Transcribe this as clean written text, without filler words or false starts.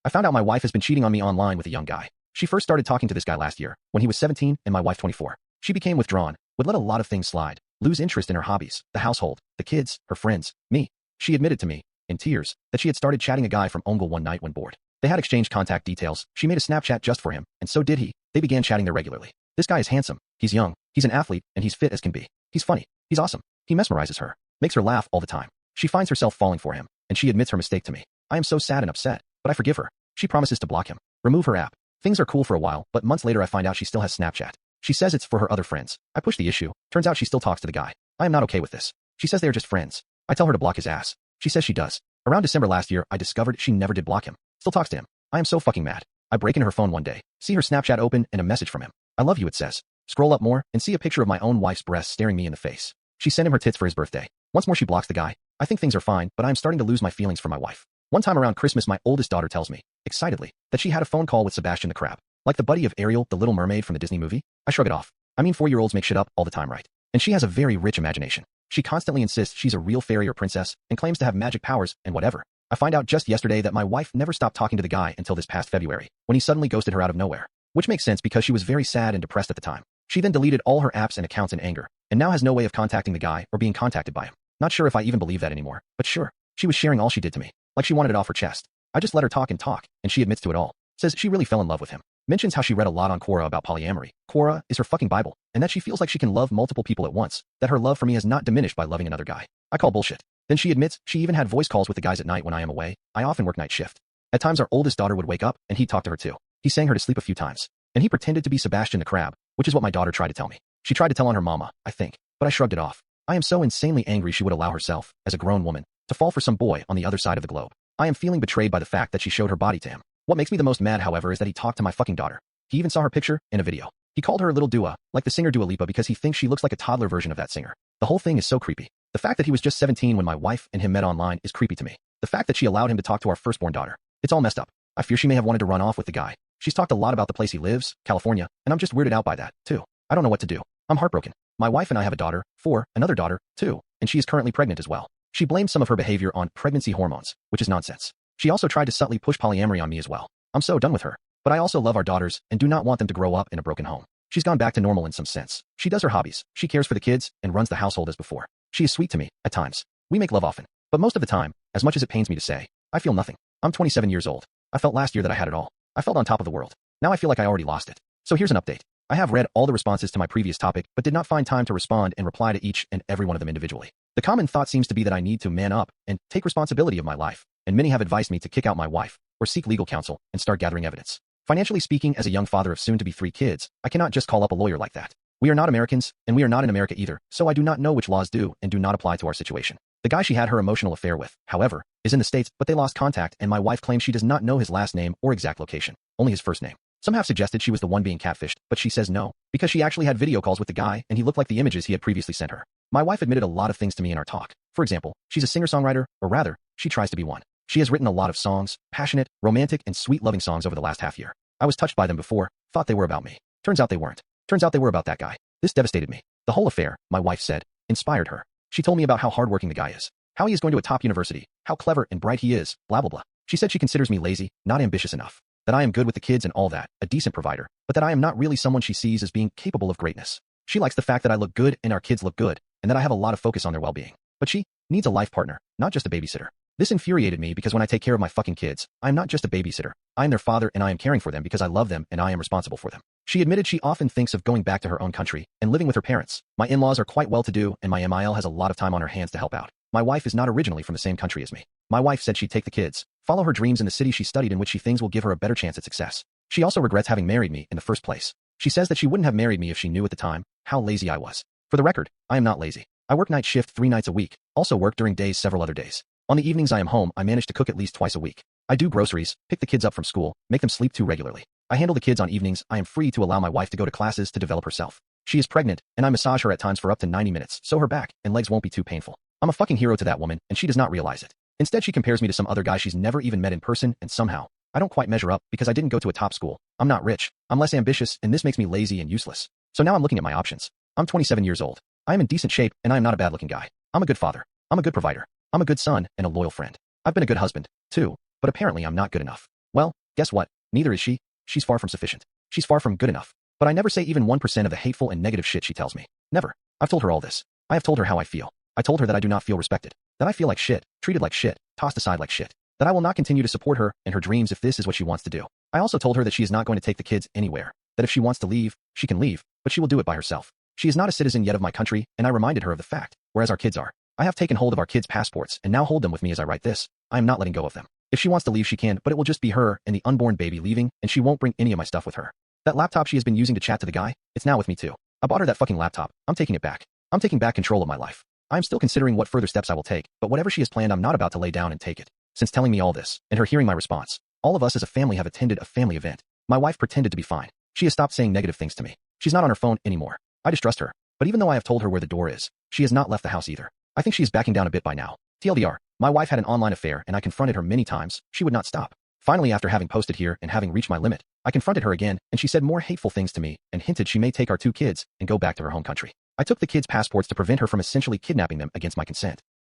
I found out my wife has been cheating on me online with a young guy. She first started talking to this guy last year, when he was 17 and my wife 24. She became withdrawn, would let a lot of things slide, lose interest in her hobbies, the household, the kids, her friends, me. She admitted to me, in tears, that she had started chatting a guy from Omegle one night when bored. They had exchanged contact details, she made a Snapchat just for him, and so did he. They began chatting there regularly. This guy is handsome, he's young, he's an athlete, and he's fit as can be. He's funny, he's awesome. He mesmerizes her, makes her laugh all the time. She finds herself falling for him, and she admits her mistake to me. I am so sad and upset, but I forgive her. She promises to block him, remove her app. Things are cool for a while, but months later I find out she still has Snapchat. She says it's for her other friends. I push the issue. Turns out she still talks to the guy. I am not okay with this. She says they are just friends. I tell her to block his ass. She says she does. Around December last year, I discovered she never did block him. Still talks to him. I am so fucking mad. I break into her phone one day, see her Snapchat open and a message from him. I love you, it says. Scroll up more and see a picture of my own wife's breasts staring me in the face. She sent him her tits for his birthday. Once more she blocks the guy. I think things are fine, but I am starting to lose my feelings for my wife. One time around Christmas, my oldest daughter tells me, excitedly, that she had a phone call with Sebastian the Crab. Like the buddy of Ariel, the Little Mermaid from the Disney movie? I shrug it off. I mean, 4-year-olds make shit up all the time, right? And she has a very rich imagination. She constantly insists she's a real fairy or princess and claims to have magic powers and whatever. I find out just yesterday that my wife never stopped talking to the guy until this past February, when he suddenly ghosted her out of nowhere. Which makes sense because she was very sad and depressed at the time. She then deleted all her apps and accounts in anger, and now has no way of contacting the guy or being contacted by him. Not sure if I even believe that anymore, but sure. She was sharing all she did to me, like she wanted it off her chest. I just let her talk, and she admits to it all. Says she really fell in love with him. Mentions how she read a lot on Quora about polyamory. Quora is her fucking Bible, and that she feels like she can love multiple people at once, that her love for me has not diminished by loving another guy. I call bullshit. Then she admits she even had voice calls with the guys at night when I am away. I often work night shift. At times our oldest daughter would wake up, and he'd talk to her too. He sang her to sleep a few times. And he pretended to be Sebastian the Crab, which is what my daughter tried to tell me. She tried to tell on her mama, I think, but I shrugged it off. I am so insanely angry she would allow herself, as a grown woman, to fall for some boy on the other side of the globe. I am feeling betrayed by the fact that she showed her body to him. What makes me the most mad, however, is that he talked to my fucking daughter. He even saw her picture in a video. He called her a little Dua, like the singer Dua Lipa, because he thinks she looks like a toddler version of that singer. The whole thing is so creepy. The fact that he was just 17 when my wife and him met online is creepy to me. The fact that she allowed him to talk to our firstborn daughter. It's all messed up. I fear she may have wanted to run off with the guy. She's talked a lot about the place he lives, California, and I'm just weirded out by that, too. I don't know what to do. I'm heartbroken. My wife and I have a daughter, 4, another daughter, 2, and she is currently pregnant as well. She blames some of her behavior on pregnancy hormones, which is nonsense. She also tried to subtly push polyamory on me as well. I'm so done with her. But I also love our daughters and do not want them to grow up in a broken home. She's gone back to normal in some sense. She does her hobbies, she cares for the kids, and runs the household as before. She is sweet to me, at times. We make love often. But most of the time, as much as it pains me to say, I feel nothing. I'm 27 years old. I felt last year that I had it all. I felt on top of the world. Now I feel like I already lost it. So here's an update. I have read all the responses to my previous topic, but did not find time to respond and reply to each and every one of them individually. The common thought seems to be that I need to man up and take responsibility of my life, and many have advised me to kick out my wife, or seek legal counsel, and start gathering evidence. Financially speaking, as a young father of soon-to-be 3 kids, I cannot just call up a lawyer like that. We are not Americans, and we are not in America either, so I do not know which laws do and do not apply to our situation. The guy she had her emotional affair with, however, is in the States, but they lost contact, and my wife claims she does not know his last name or exact location, only his first name. Some have suggested she was the one being catfished, but she says no, because she actually had video calls with the guy and he looked like the images he had previously sent her. My wife admitted a lot of things to me in our talk. For example, she's a singer-songwriter, or rather, she tries to be one. She has written a lot of songs, passionate, romantic, and sweet-loving songs over the last half year. I was touched by them before, thought they were about me. Turns out they weren't. Turns out they were about that guy. This devastated me. The whole affair, my wife said, inspired her. She told me about how hardworking the guy is, how he is going to a top university, how clever and bright he is, blah blah blah. She said she considers me lazy, not ambitious enough, that I am good with the kids and all that, a decent provider, but that I am not really someone she sees as being capable of greatness. She likes the fact that I look good and our kids look good, and that I have a lot of focus on their well-being. But she needs a life partner, not just a babysitter. This infuriated me because when I take care of my fucking kids, I am not just a babysitter. I am their father and I am caring for them because I love them and I am responsible for them. She admitted she often thinks of going back to her own country and living with her parents. My in-laws are quite well-to-do and my MIL has a lot of time on her hands to help out. My wife is not originally from the same country as me. My wife said she'd take the kids, follow her dreams in the city she studied in which she thinks will give her a better chance at success. She also regrets having married me in the first place. She says that she wouldn't have married me if she knew at the time how lazy I was. For the record, I am not lazy. I work night shift 3 nights a week, also work during days several other days. On the evenings I am home, I manage to cook at least twice a week. I do groceries, pick the kids up from school, make them sleep too regularly. I handle the kids on evenings. I am free to allow my wife to go to classes to develop herself. She is pregnant, and I massage her at times for up to 90 minutes, so her back and legs won't be too painful. I'm a fucking hero to that woman, and she does not realize it. Instead, she compares me to some other guy she's never even met in person, and somehow, I don't quite measure up because I didn't go to a top school. I'm not rich, I'm less ambitious, and this makes me lazy and useless. So now I'm looking at my options. I'm 27 years old. I am in decent shape, and I am not a bad-looking guy. I'm a good father. I'm a good provider. I'm a good son and a loyal friend. I've been a good husband, too, but apparently I'm not good enough. Well, guess what? Neither is she. She's far from sufficient. She's far from good enough. But I never say even 1% of the hateful and negative shit she tells me. Never. I've told her all this. I have told her how I feel. I told her that I do not feel respected. That I feel like shit, treated like shit, tossed aside like shit. That I will not continue to support her and her dreams if this is what she wants to do. I also told her that she is not going to take the kids anywhere. That if she wants to leave, she can leave, but she will do it by herself. She is not a citizen yet of my country, and I reminded her of the fact, whereas our kids are. I have taken hold of our kids' passports and now hold them with me as I write this. I am not letting go of them. If she wants to leave, she can, but it will just be her and the unborn baby leaving, and she won't bring any of my stuff with her. That laptop she has been using to chat to the guy, it's now with me too. I bought her that fucking laptop. I'm taking it back. I'm taking back control of my life. I am still considering what further steps I will take, but whatever she has planned, I'm not about to lay down and take it. Since telling me all this, and her hearing my response, all of us as a family have attended a family event. My wife pretended to be fine. She has stopped saying negative things to me. She's not on her phone anymore. I distrust her. But even though I have told her where the door is, she has not left the house either. I think she is backing down a bit by now. TLDR, my wife had an online affair and I confronted her many times. She would not stop. Finally, after having posted here and having reached my limit, I confronted her again and she said more hateful things to me and hinted she may take our 2 kids and go back to her home country. I took the kids' passports to prevent her from essentially kidnapping them against my consent.